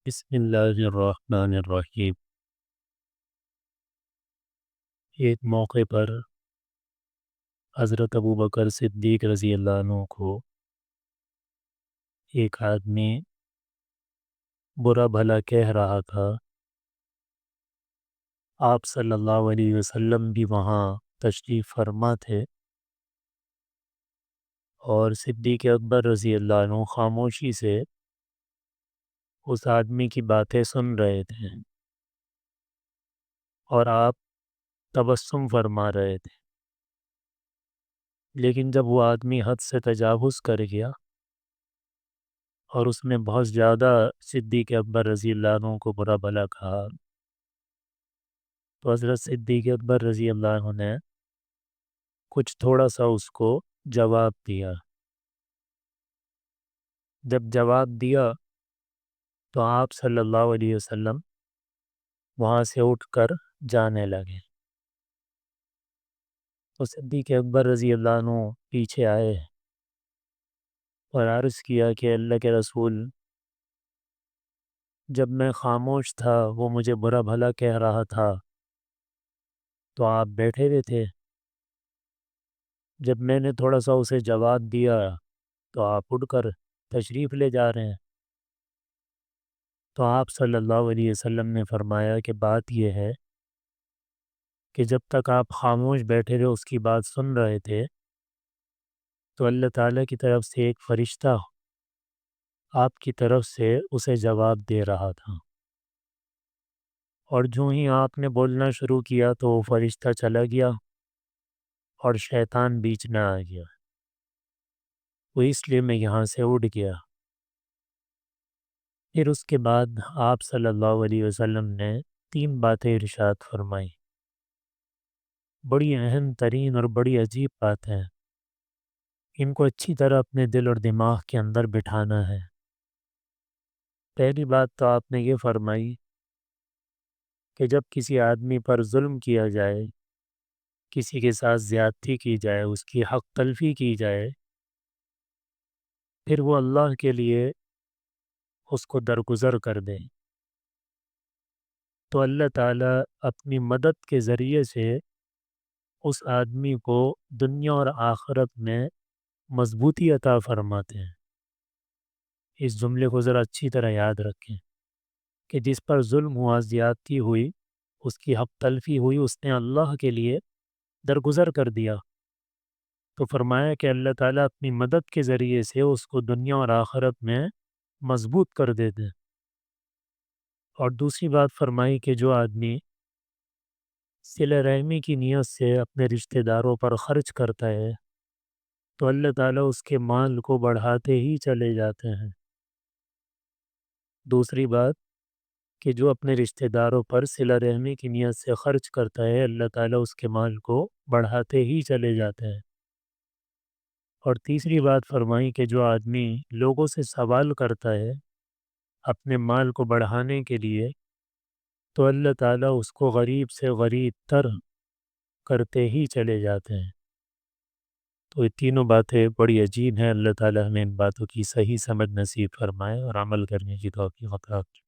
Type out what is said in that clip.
بسم اللہ الرحمن الرحیم۔ ایک موقع پر حضرت ابوبکر صدیق رضی اللہ عنہ کو ایک آدمی برا بھلا کہہ رہا تھا۔ آپ صلی اللہ علیہ وسلم بھی وہاں تشریف فرما تھے اور صدیق اکبر رضی اللہ عنہ خاموشی سے اس آدمی کی باتیں سن رہے تھے اور آپ تبسم فرما رہے تھے، لیکن جب وہ آدمی حد سے تجاوز کر گیا اور اس نے بہت زیادہ صدیق اکبر رضی اللہ عنہ کو برا بھلا کہا، تو حضرت صدیق اکبر رضی اللہ عنہ نے کچھ تھوڑا سا اس کو جواب دیا۔ جب جواب دیا تو آپ صلی اللہ علیہ وسلم وہاں سے اٹھ کر جانے لگے، تو صدیق اکبر رضی اللہ عنہ پیچھے آئے اور عرض کیا کہ اللہ کے رسول، جب میں خاموش تھا وہ مجھے برا بھلا کہہ رہا تھا تو آپ بیٹھے ہوئے تھے، جب میں نے تھوڑا سا اسے جواب دیا تو آپ اٹھ کر تشریف لے جا رہے ہیں۔ تو آپ صلی اللہ علیہ وسلم نے فرمایا کہ بات یہ ہے کہ جب تک آپ خاموش بیٹھے رہے اس کی بات سن رہے تھے تو اللہ تعالیٰ کی طرف سے ایک فرشتہ آپ کی طرف سے اسے جواب دے رہا تھا، اور جو ہی آپ نے بولنا شروع کیا تو وہ فرشتہ چلا گیا اور شیطان بیچ میں آ گیا، وہ اس لیے میں یہاں سے اٹھ گیا۔ پھر اس کے بعد آپ صلی اللہ علیہ وسلم نے 3 باتیں ارشاد فرمائیں، بڑی اہم ترین اور بڑی عجیب بات ہیں، ان کو اچھی طرح اپنے دل اور دماغ کے اندر بٹھانا ہے۔ پہلی بات تو آپ نے یہ فرمائی کہ جب کسی آدمی پر ظلم کیا جائے، کسی کے ساتھ زیادتی کی جائے، اس کی حق تلفی کی جائے، پھر وہ اللہ کے لیے اس کو درگزر کر دیں تو اللہ تعالیٰ اپنی مدد کے ذریعے سے اس آدمی کو دنیا اور آخرت میں مضبوطی عطا فرماتے ہیں۔ اس جملے کو ذرا اچھی طرح یاد رکھیں کہ جس پر ظلم ہوا، زیادتی ہوئی، اس کی حق تلفی ہوئی، اس نے اللہ کے لیے درگزر کر دیا تو فرمایا کہ اللہ تعالیٰ اپنی مدد کے ذریعے سے اس کو دنیا اور آخرت میں مضبوط کر دیتے۔ اور دوسری بات فرمائی کہ جو آدمی صلہ رحمی کی نیت سے اپنے رشتہ داروں پر خرچ کرتا ہے تو اللہ تعالیٰ اس کے مال کو بڑھاتے ہی چلے جاتے ہیں۔ دوسری بات کہ جو اپنے رشتہ داروں پر صلہ رحمی کی نیت سے خرچ کرتا ہے، اللہ تعالیٰ اس کے مال کو بڑھاتے ہی چلے جاتے ہیں۔ اور تیسری بات فرمائی کہ جو آدمی لوگوں سے سوال کرتا ہے اپنے مال کو بڑھانے کے لیے تو اللہ تعالیٰ اس کو غریب سے غریب تر کرتے ہی چلے جاتے ہیں۔ تو یہ تینوں باتیں بڑی عجیب ہیں، اللہ تعالیٰ ہمیں ان باتوں کی صحیح سمجھ نصیب فرمائے اور عمل کرنے کی توفیق عطا فرمائے۔